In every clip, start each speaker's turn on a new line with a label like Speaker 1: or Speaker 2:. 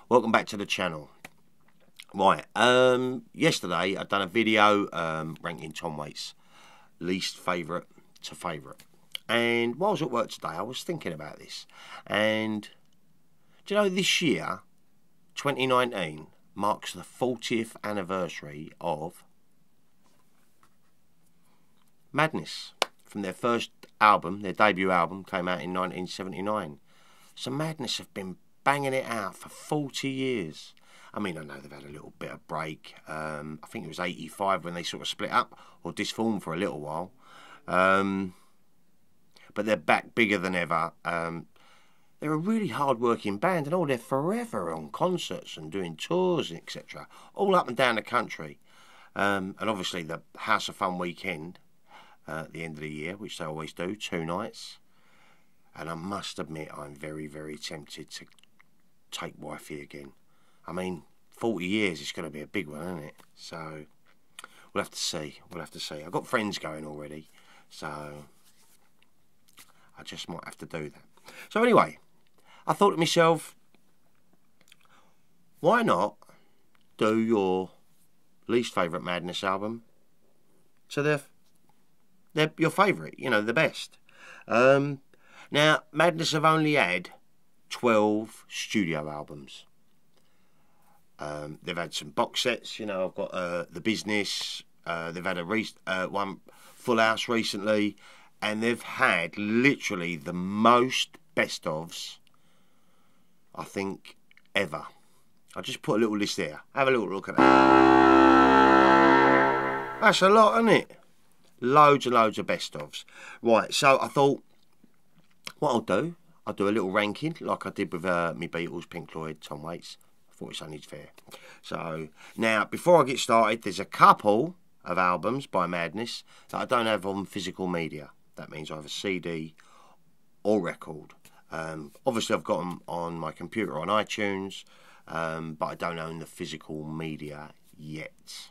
Speaker 1: Welcome back to the channel. Right, yesterday I'd done a video ranking Tom Waits' least favourite to favourite. And while I was at work today, I was thinking about this. And, do you know, this year, 2019, marks the 40th anniversary of Madness. From their first album, their debut album, came out in 1979. So Madness have been banging it out for 40 years. I mean, I know they've had a little bit of break. I think it was 85 when they sort of split up or disformed for a little while. But they're back bigger than ever. They're a really hard-working band, and they're forever on concerts and doing tours, etc. All up and down the country. And obviously the House of Fun weekend at the end of the year, which they always do, 2 nights. And I must admit, I'm very, very tempted to take wifey again. I mean, 40 years, it's going to be a big one, isn't it? So, we'll have to see. We'll have to see. I've got friends going already, so I just might have to do that. So anyway, I thought to myself, why not do your least favourite Madness album to they're your favourite, you know, the best. Now, Madness have only had 12 studio albums. They've had some box sets, you know, I've got The Business, they've had one Full House recently, and they've had literally the most best-ofs, I think, ever. I'll just put a little list there. Have a little look at that. That's a lot, isn't it? Loads and loads of best-ofs. Right, so I thought, what I'll do a little ranking, like I did with me Beatles, Pink Floyd, Tom Waits. I thought it's only fair. So, now, before I get started, there's a couple of albums by Madness that I don't have on physical media. That means either CD or record. Obviously, I've got them on my computer on iTunes, but I don't own the physical media yet.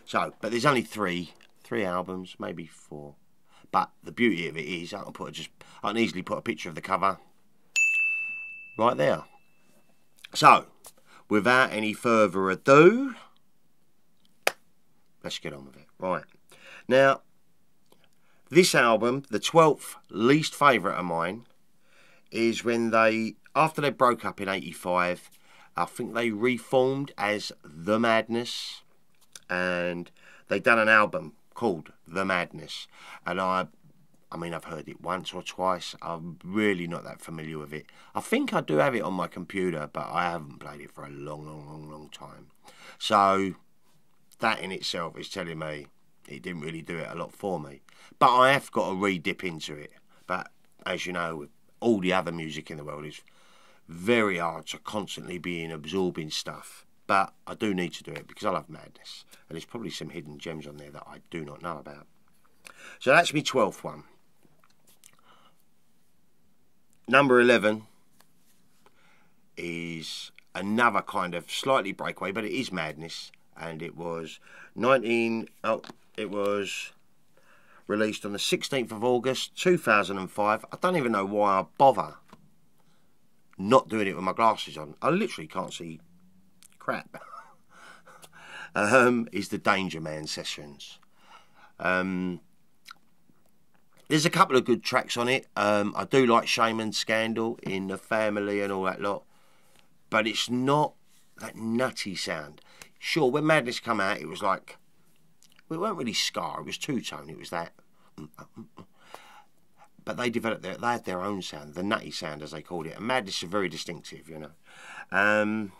Speaker 1: So, but there's only three albums, maybe 4. But the beauty of it is, I can easily put a picture of the cover right there. So, without any further ado, let's get on with it. Right. Now, this album, the 12th least favourite of mine, is when after they broke up in 85, I think they reformed as The Madness, and they done an album called The Madness. And I mean, I've heard it once or twice. I'm really not that familiar with it. I think I do have it on my computer, but I haven't played it for a long time. So, that in itself is telling me it didn't really do it a lot for me. But I have got to re-dip into it. But, as you know, with all the other music in the world, it's very hard to constantly be absorbing stuff. But I do need to do it because I love Madness. And there's probably some hidden gems on there that I do not know about. So that's my 12th one. Number 11 is another kind of slightly breakaway, but it is Madness. And it was it was released on the 16th of August 2005. I don't even know why I bother not doing it with my glasses on. I literally can't see crap. Is the Danger Man Sessions. There's a couple of good tracks on it. I do like Shaman Scandal, In the Family and all that lot. But it's not that nutty sound. Sure, when Madness come out, it was like, well, it weren't really ska, it was two-tone, it was that. But they developed they had their own sound, the nutty sound as they called it. And Madness is very distinctive, you know.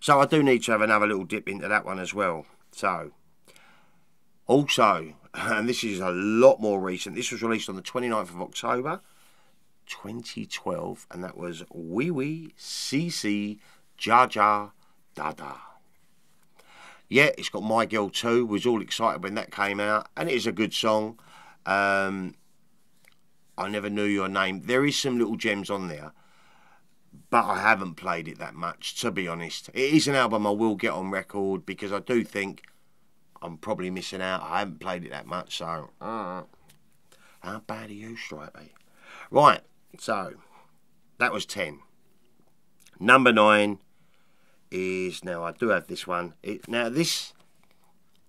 Speaker 1: So I do need to have another little dip into that one as well. So, also, and this is a lot more recent, this was released on the 29th of October 2012, and that was Wee Wee CC Jaja Dada. Yeah, it's got My Girl Too. Was all excited when that came out, and it is a good song. I Never Knew Your Name. There is some little gems on there, but I haven't played it that much, to be honest. It is an album I will get on record because I do think I'm probably missing out. I haven't played it that much, so how bad are you, Stripey? Right, so that was 10. Number 9 is, now I do have this one. Now this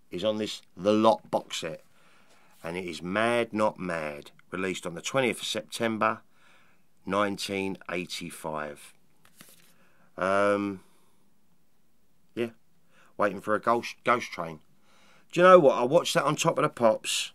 Speaker 1: is on this The Lot box set, and it is Mad Not Mad, released on the 20th of September 1985. Yeah, Waiting for a Ghost Train. Do you know what? I watched that on Top of the Pops.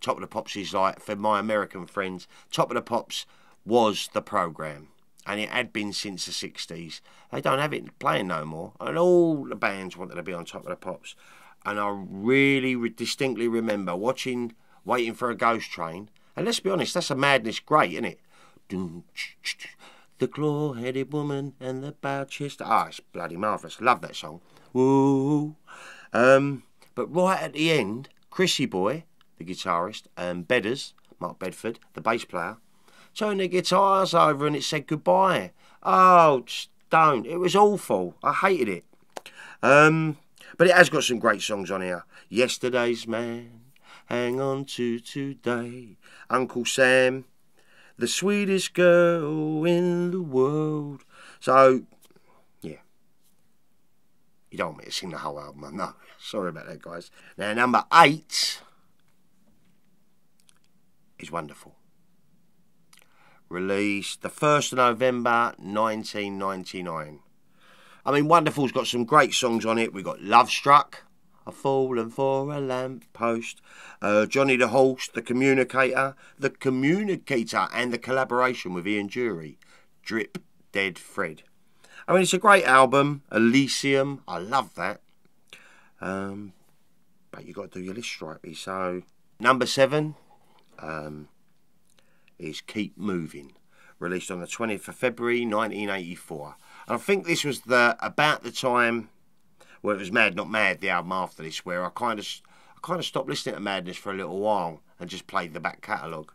Speaker 1: Top of the Pops is like, for my American friends, Top of the Pops was the programme, and it had been since the 60s. They don't have it playing no more, and all the bands wanted to be on Top of the Pops. And I really distinctly remember watching Waiting for a Ghost Train, and let's be honest, that's a madness great, isn't it? The claw-headed woman and the bow-chest. Ah, it's bloody marvellous. Love that song. Woo. But right at the end, Chrissy Boy, the guitarist, and Bedders, Mark Bedford, the bass player, turned their guitars over and it said goodbye. Oh, just don't. It was awful. I hated it. But it has got some great songs on here. Yesterday's Man, Hang On to Today, Uncle Sam, The Sweetest Girl in the World. So, yeah. You don't want me to sing the whole album, no. Sorry about that, guys. Now, number 8 is Wonderful. Released the 1st of November 1999. I mean, Wonderful's got some great songs on it. We've got Love Struck, I've Fallen for a Lamp Post, Johnny the Horse, The Communicator, and the collaboration with Ian Dury, Drip Dead Fred. I mean, it's a great album. Elysium, I love that. But you've got to do your list, Stripey. So, number 7 is Keep Moving, released on the 20th of February 1984. And I think this was about the time where it was Mad Not Mad, the album after this, where I kind of stopped listening to Madness for a little while and just played the back catalogue,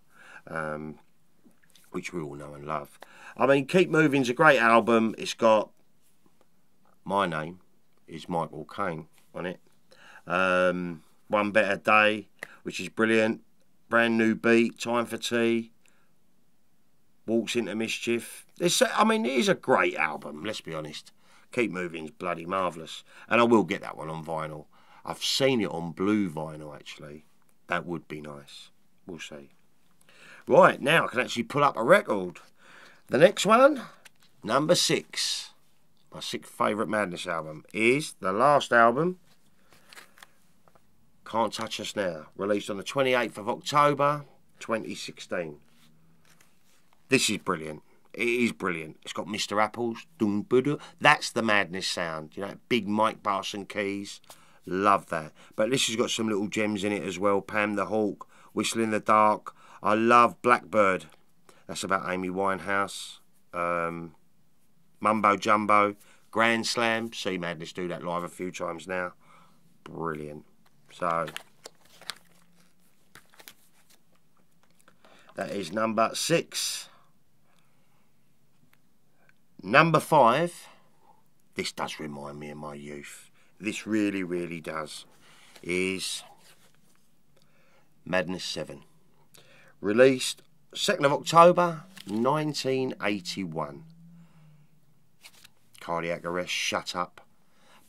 Speaker 1: which we all know and love. I mean, Keep Moving's a great album. It's got My Name is Michael Caine on it. One Better Day, which is brilliant. Brand New Beat, Time for Tea, Walks into Mischief. I mean, it is a great album, let's be honest. Keep Moving's bloody marvellous. And I will get that one on vinyl. I've seen it on blue vinyl, actually. That would be nice. We'll see. Right, now I can actually pull up a record. The next one, number 6. My 6th favourite Madness album is the last album, Can't Touch Us Now, released on the 28th of October 2016. This is brilliant. It is brilliant. It's got Mr. Apples. That's the Madness sound. You know, big Mike Barson keys. Love that. But this has got some little gems in it as well. Pam the Hawk, Whistle in the Dark. I love Blackbird. That's about Amy Winehouse. Mumbo Jumbo. Grand Slam. See Madness do that live a few times now. Brilliant. So, that is number 6. Number 5, this does remind me of my youth. This really, really does. Is Madness 7. Released 2nd of October 1981. Cardiac Arrest, Shut Up.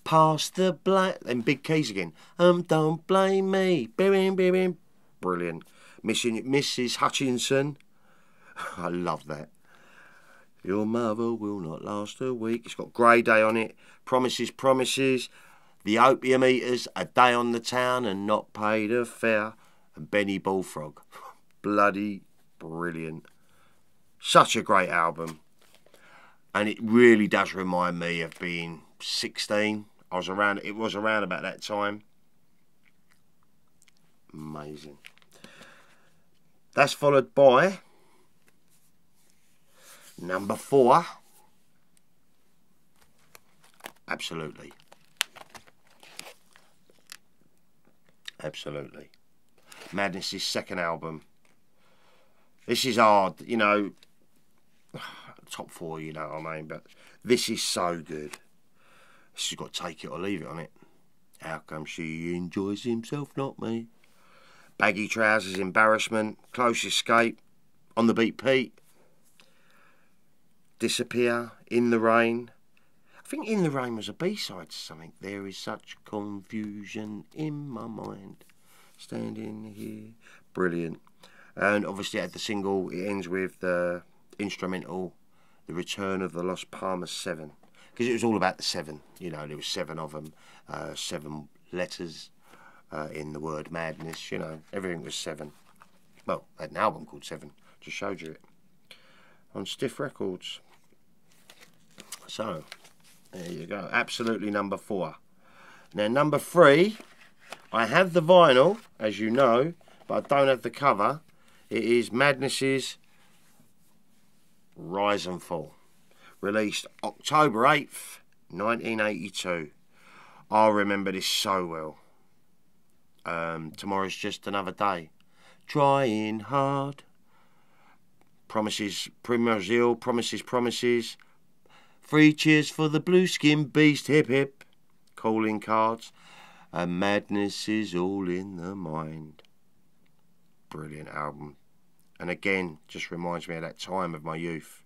Speaker 1: Pass the black, then big keys again. Don't blame me. Bim. Brilliant. Mrs. Hutchinson. I love that. Your mother will not last a week. It's got Grey Day on it. Promises. The Opium Eaters, A Day on the Town and Not Paid a Fare. And Benny Bullfrog. Bloody brilliant. Such a great album. And it really does remind me of being 16. It was around about that time. Amazing. That's followed by number 4. Absolutely. Madness's 2nd album. This is hard, you know. Top 4, you know what I mean, but this is so good. This has got Take It or Leave It on it. How come she enjoys himself, not me? Baggy Trousers, Embarrassment, Close Escape, On the Beat Pete, Disappear, In the Rain. I think In the Rain was a B-side to something. There is such confusion in my mind. Standing here. Brilliant. And obviously at the single, it ends with the instrumental, The Return of the Lost Palmer 7. Because it was all about the 7. You know, there was 7 of them. 7 letters in the word madness. You know, everything was 7. Well, they had an album called 7. Just showed you it. On Stiff Records. So, there you go. Absolutely number 4. Now, number 3, I have the vinyl, as you know, but I don't have the cover. It is Madness's Rise and Fall. Released October 8th, 1982. I remember this so well. Tomorrow's Just Another Day. Trying hard. Promises, Primrose Hill, Promises, Promises. 3 cheers for the blue skin beast, hip hip. Calling cards. And madness is all in the mind. Brilliant album. And again, just reminds me of that time of my youth.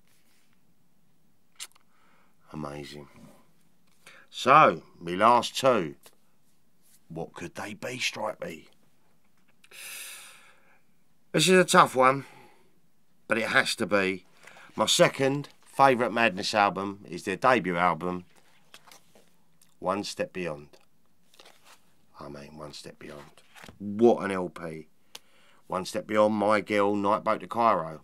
Speaker 1: Amazing. So, my last 2. What could they be, Stripey? This is a tough one, but it has to be. My second favourite Madness album is their debut album, One Step Beyond. I mean, One Step Beyond. What an LP. One Step Beyond, My Girl, Night Boat to Cairo.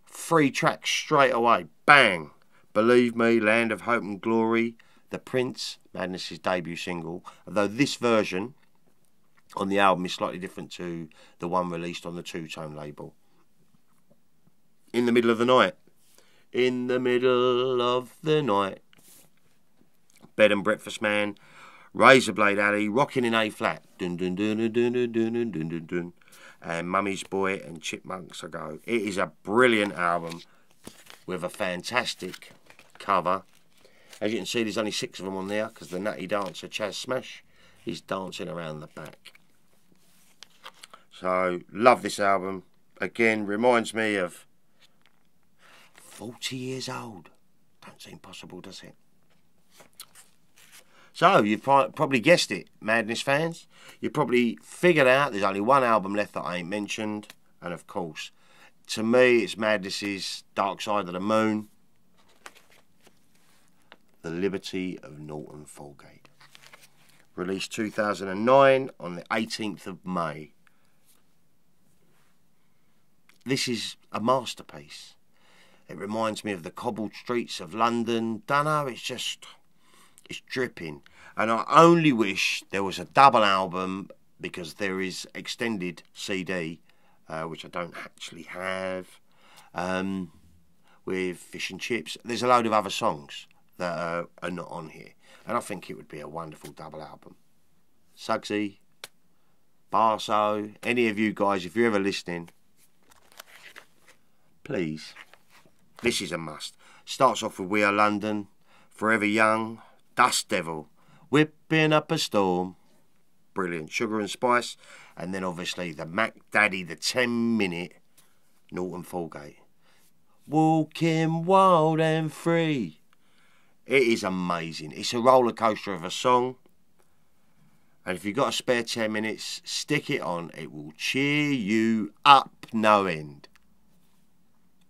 Speaker 1: 3 tracks straight away. Bang. Believe Me, Land of Hope and Glory. The Prince, Madness's debut single. Although this version on the album is slightly different to the one released on the Two Tone label. In the Middle of the Night. In the Middle of the Night. Bed and Breakfast Man. Razorblade Alley. Rockin' in A flat. Dun dun dun dun dun dun dun dun dun dun. And Mummy's Boy and Chipmunks A Go. It is a brilliant album with a fantastic cover. As you can see, there's only 6 of them on there because the nutty dancer Chaz Smash is dancing around the back. So, love this album. Again, reminds me of 40 years old. Don't seem possible, does it? So, you've probably guessed it, Madness fans. You've probably figured out there's only one album left that I ain't mentioned. And of course, to me, it's Madness's Dark Side of the Moon. The Liberty of Norton Folgate. Released 2009 on the 18th of May. This is a masterpiece. It reminds me of the cobbled streets of London. Dunno, it's dripping. And I only wish there was a double album, because there is extended CD, which I don't actually have, with Fish and Chips. There's a load of other songs that are not on here. And I think it would be a wonderful double album. Suggsy, Barso, any of you guys, if you're ever listening, please. This is a must. Starts off with We Are London, Forever Young, Dust Devil, Whipping Up a Storm. Brilliant. Sugar and Spice. And then obviously the Mac Daddy, the 10-minute Norton Folgate. Walking Wild and Free. It is amazing. It's a roller coaster of a song. And if you've got a spare 10 minutes, stick it on. It will cheer you up no end.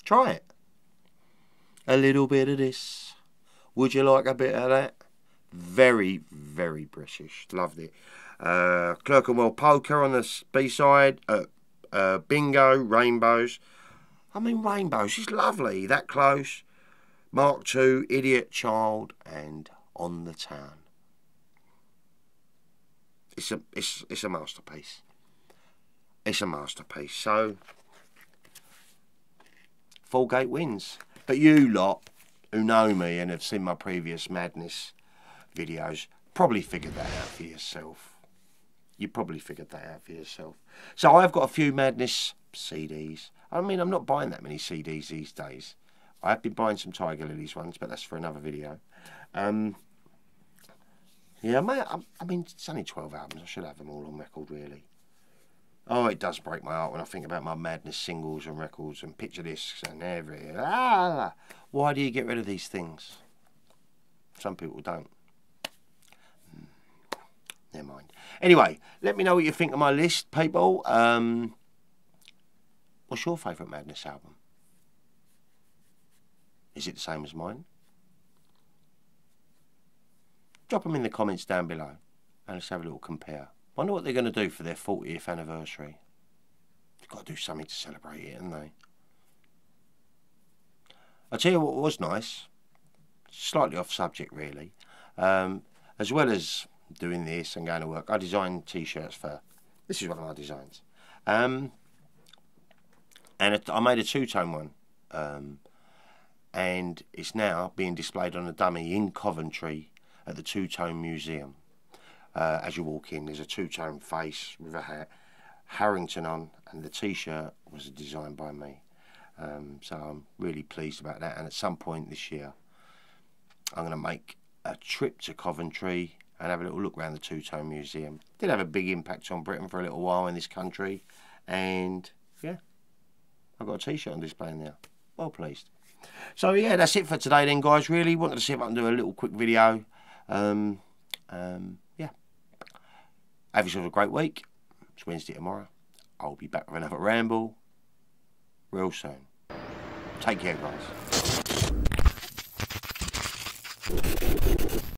Speaker 1: Try it. A little bit of this. Would you like a bit of that? Very, very British. Loved it. Clerkenwell Polka on the B-side. Bingo, Rainbows. I mean, Rainbows is lovely. That Close. Mark II, Idiot Child, and On the Town. It's a masterpiece. It's a masterpiece. So, Folgate wins. But you lot who know me and have seen my previous Madness videos probably figured that out for yourself. You probably figured that out for yourself. So I've got a few Madness CDs. I mean, I'm not buying that many CDs these days. I have been buying some Tiger Lilies ones, but that's for another video. Yeah, I mean, it's only 12 albums. I should have them all on record, really. Oh, it does break my heart when I think about my Madness singles and records and picture discs and everything. Ah, why do you get rid of these things? Some people don't. Never mind. Anyway, let me know what you think of my list, people. What's your favourite Madness album? Is it the same as mine? Drop them in the comments down below and let's have a little compare. Wonder what they're going to do for their 40th anniversary. They've got to do something to celebrate it, haven't they? I'll tell you what was nice, slightly off subject really, as well as doing this and going to work, I designed t-shirts for, this is one of my designs, and I made a two-tone one, and it's now being displayed on a dummy in Coventry at the Two-Tone Museum. As you walk in, there's a two-tone face with a hat, Harrington on, and the t-shirt was designed by me. So I'm really pleased about that, and at some point this year I'm going to make a trip to Coventry and have a little look around the Two-Tone Museum. Did have a big impact on Britain for a little while in this country, and yeah, I've got a t-shirt on display now. Well pleased. So yeah, that's it for today then, guys. Really wanted to see if I can do a little quick video. Yeah, have yourself a great week. It's Wednesday tomorrow. I'll be back with another ramble real soon. Take care, guys.